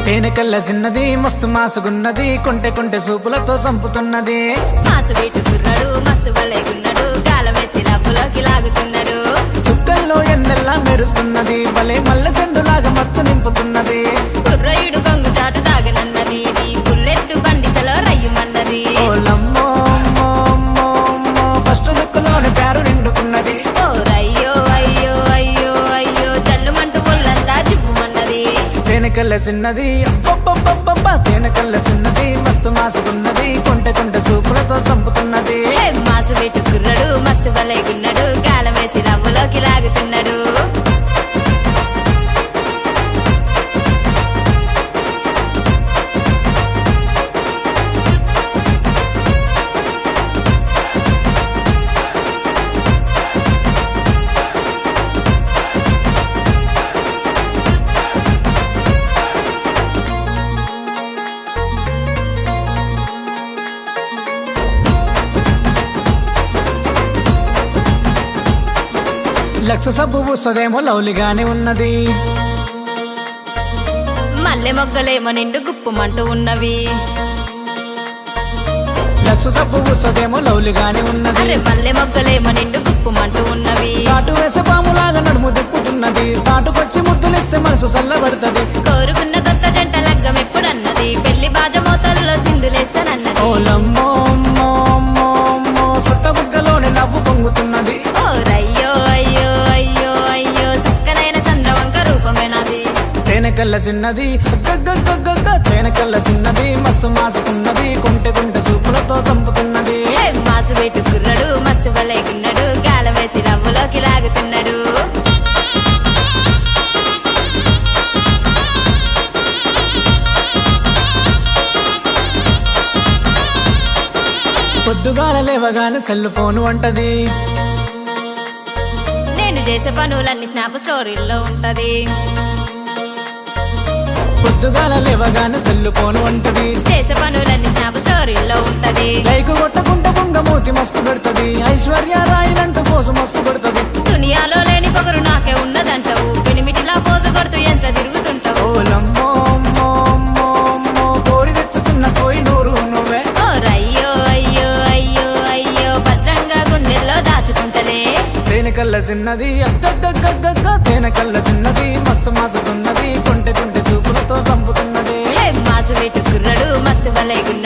తేనె కళ్ళ చిన్నది మస్తు మాసుగున్నది కొంటె కొంటె సూపులతో చంపుతున్నది మాసు వీటు కుర్రాడు మస్తు భలేగున్నాడు గాలమేసి లబ్బులోకి లాగుతున్నాడు చుక్కల్లో ఎన్నెల్లా మెరుస్తున్నది భలే మల్ల సెండులాగా మత్తు నింపుతున్నది కుర్రయుడు గొంగు చాటు దాగనన్నది నీ బుల్లెట్టు బండి చలో రయ్యమన్నది ఓలమ్మో అమ్మో, అమ్మో, అమ్మో, ఫస్ట్ లుక్లోని పేరు నిండుకున్నది ఓ రయ్యో అయ్యో అయ్యో అయ్యో జల్లుమంటూ ఒళ్ళంతా జివ్వుమన్నది తేనె కళ్ళ చిన్నది అబ్బబ్బబ్బబ్బబ్బ తేనె కళ్ళ చిన్నది మస్తు మాసుకున్నది కొంటె కొంటె సూపులతో చంపుతున్నది మాసు వీటు కుర్రాడు మస్తు భలేగున్నాడు గాలమేసి లబ్బులోకి లాగుతున్నాడు లక్ష సబ్బు పూసదేమో లౌలిగానే ఉన్నది మల్లె మొగ్గలేమో నిండు గుప్పుమంటూ ఉన్నవి లక్ష సబ్బు పూసదేమో లౌలిగానే ఉన్నది అరే మల్లె మొగ్గలేమో నిండు గుప్పుమంటూ ఉన్నవి కాటు వేసే పాములాగా నడుము తిప్పుతున్నది సాటుకొచ్చి ముద్దులిస్తే మనసు చల్లబడుతుంది కోరుకున్న కొత్త జంట లగ్గం ఎప్పుడన్నది పెళ్లి బాజమోతల్లో సింధులేస్తానన్నది ఓలమ్మో అమ్మో, అమ్మో, అమ్మో, సుట్ట బుగ్గలోని నవ్వు పొంగుతున్నది ఓ రయ్యో అయ్యో అయ్యో అయ్యో చక్కనైన చంద్రవంక రూపమేనది తేనె కళ్ళ చిన్నది గగ్గగ్గగ్గగ్గ తేనె కళ్ళ చిన్నది మస్తు మాసుకున్నది కొంటె కొంటె సూపులతో చంపుతున్నది మాసు వేటు కుర్రడు మస్తు భలేగున్నాడు గాలమేసి లవ్వులోకి లాగుతున్నాడు పొద్దుగాల లేవగానే సెల్ ఫోన్ అంటది నేను చేసే పనులన్నీ స్నాప్ స్టోరీల్లో ఉంటది పొద్దుగాల లేవగానే సెల్ ఫోన్ అంటది చేసే పనులన్నీ స్నాప్ స్టోరీల్లో ఉంటది లైక్ కొట్టకుంట బొంగ మూతి మస్తు పెడుతుంది ఐశ్వర్య రాయిలంటూ పోసు మస్తు పెడుతుంది దునియాలో లేని పొగరు నాకే ఉన్నదంటావు పెనిమిటిలా పోజు కొడుతూ ఎంత తిరుగుతుంటావు ఓలమ్మో అమ్మో, అమ్మో, అమ్మో, కోరి తెచ్చుకున్న కోయి నూరు నువ్వే ఓ రయ్యో అయ్యో అయ్యో అయ్యో భద్రంగా గుండెల్లో దాచుకుంటలే తేనె కళ్ళ చిన్నది అగ్గగ్గగ్గగ్గ తేనె కళ్ళ చిన్నది మస్తు మాసుకున్నది కొంటె కొంటె చూపులతో చంపుతున్నది మాసు వేటు కుర్రడు మస్తు భలేగున్నాడు